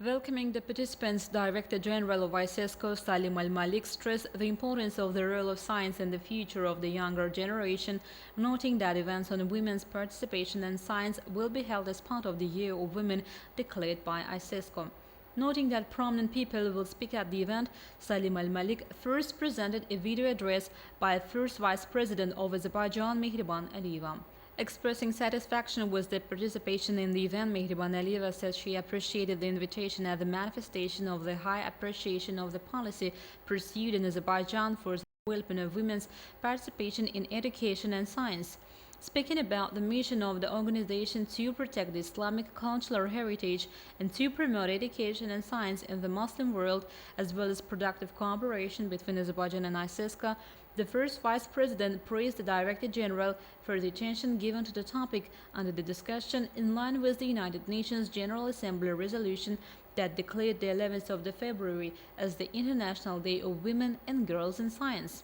Welcoming the participants, Director General of ISESCO Salim Al-Malik stressed the importance of the role of science in the future of the younger generation, noting that events on women's participation in science will be held as part of the Year of Women declared by ISESCO. Noting that prominent people will speak at the event, Salim Al-Malik first presented a video address by First Vice President of Azerbaijan, Mehriban Aliyeva. Expressing satisfaction with the participation in the event, Mehriban Aliyeva said she appreciated the invitation as a manifestation of the high appreciation of the policy pursued in Azerbaijan for the development of women's participation in education and science. Speaking about the mission of the organization to protect the Islamic cultural heritage and to promote education and science in the Muslim world, as well as productive cooperation between Azerbaijan and ISESCO, the first Vice President praised the Director General for the attention given to the topic under the discussion in line with the United Nations General Assembly resolution that declared the 11th of February as the International Day of Women and Girls in Science.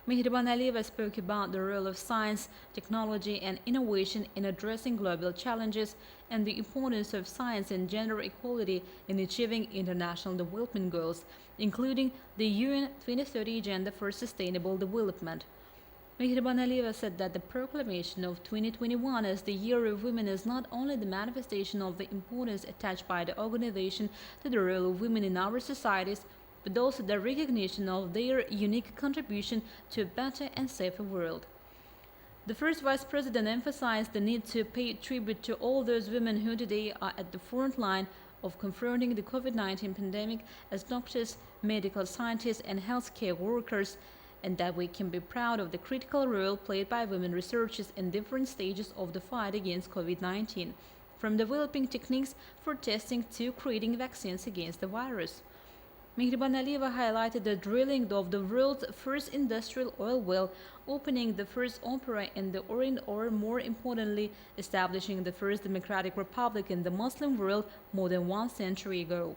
Mehriban Aliyeva spoke about the role of science, technology, and innovation in addressing global challenges and the importance of science and gender equality in achieving international development goals, including the UN 2030 Agenda for Sustainable Development. Mehriban Aliyeva said that the proclamation of 2021 as the Year of Women is not only the manifestation of the importance attached by the organization to the role of women in our societies, but also the recognition of their unique contribution to a better and safer world. The first Vice President emphasized the need to pay tribute to all those women who today are at the front line of confronting the COVID-19 pandemic as doctors, medical scientists, and healthcare workers, and that we can be proud of the critical role played by women researchers in different stages of the fight against COVID-19, from developing techniques for testing to creating vaccines against the virus. Mehriban Aliyeva highlighted the drilling of the world's first industrial oil well, opening the first opera in the Orient, or more importantly, establishing the first democratic republic in the Muslim world more than 1 century ago.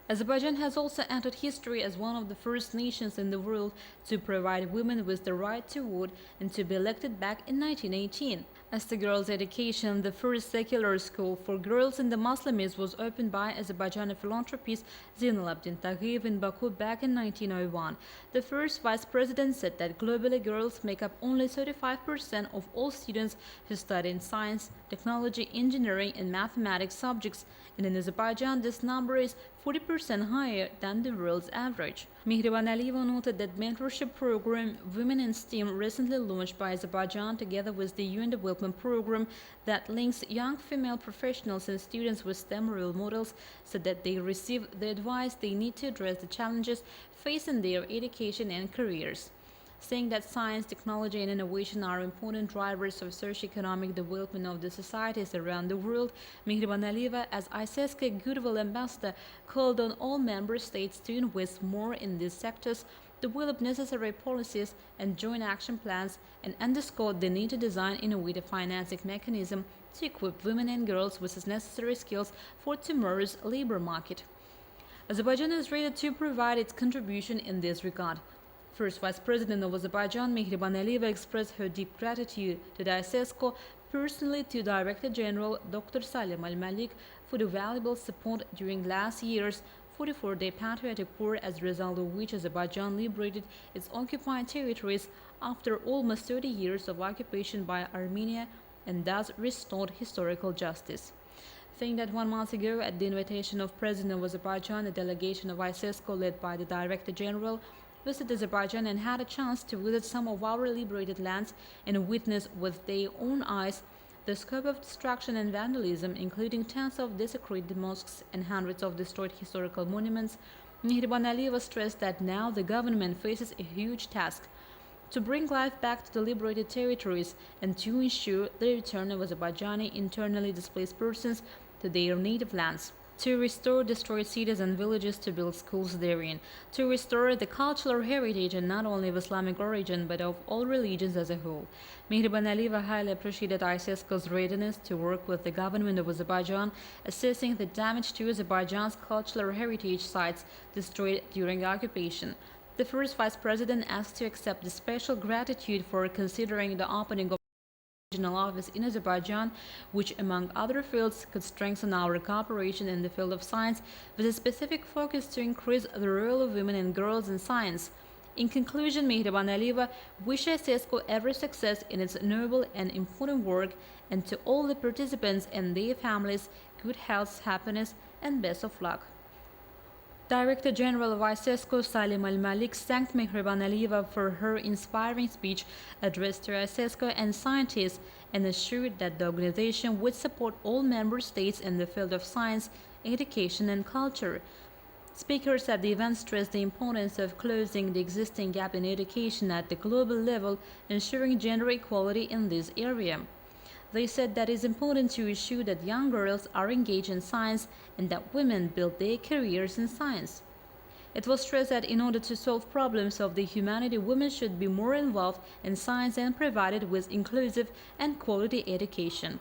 Azerbaijan has also entered history as one of the first nations in the world to provide women with the right to vote and to be elected back in 1918. As to girls' education, the first secular school for girls in the Muslims was opened by Azerbaijani philanthropist Zeynal Abdin Taghiyev in Baku back in 1901. The first vice president said that globally girls make up only 35% of all students who study in science, technology, engineering, and mathematics subjects, and in Azerbaijan this number is 40% higher than the world's average. Mehriban Aliyeva noted that mentorship program Women in STEM, recently launched by Azerbaijan together with the UN Development Program that links young female professionals and students with STEM role models, so that they receive the advice they need to address the challenges facing their education and careers. Saying that science, technology, and innovation are important drivers of socio-economic development of the societies around the world, Mehriban Aliyeva, as ISESCO Goodwill Ambassador, called on all member states to invest more in these sectors, develop necessary policies and joint action plans, and underscored the need to design innovative financing mechanisms to equip women and girls with necessary skills for tomorrow's labor market. Azerbaijan is ready to provide its contribution in this regard. First Vice President of Azerbaijan, Mehriban Aliyeva, expressed her deep gratitude to the ISESCO, personally to Director General Dr. Salim Al-Malik for the valuable support during last year's 44-day patriotic war, as a result of which Azerbaijan liberated its occupied territories after almost 30 years of occupation by Armenia, and thus restored historical justice. Saying that 1 month ago, at the invitation of President of Azerbaijan, a delegation of ISESCO led by the Director General visited Azerbaijan and had a chance to visit some of our liberated lands and witness with their own eyes the scope of destruction and vandalism, including tens of desecrated mosques and hundreds of destroyed historical monuments. Mehriban Aliyeva stressed that now the government faces a huge task to bring life back to the liberated territories and to ensure the return of Azerbaijani internally displaced persons to their native lands, to restore destroyed cities and villages, to build schools therein, to restore the cultural heritage, and not only of Islamic origin but of all religions as a whole. Mehriban Aliyeva highly appreciated ISESCO's readiness to work with the government of Azerbaijan, assessing the damage to Azerbaijan's cultural heritage sites destroyed during occupation. The first Vice President asked to accept the special gratitude for considering the opening of regional office in Azerbaijan, which, among other fields, could strengthen our cooperation in the field of science with a specific focus to increase the role of women and girls in science. In conclusion, Mehriban Aliyeva wishes SESCO every success in its noble and important work, and to all the participants and their families, good health, happiness, and best of luck. Director General of ISESCO Salim Al-Malik thanked Mehriban Aliyeva for her inspiring speech addressed to ISESCO and scientists, and assured that the organization would support all member states in the field of science, education, and culture. Speakers at the event stressed the importance of closing the existing gap in education at the global level, ensuring gender equality in this area. They said that it is important to ensure that young girls are engaged in science and that women build their careers in science. It was stressed that in order to solve problems of the humanity, women should be more involved in science and provided with inclusive and quality education.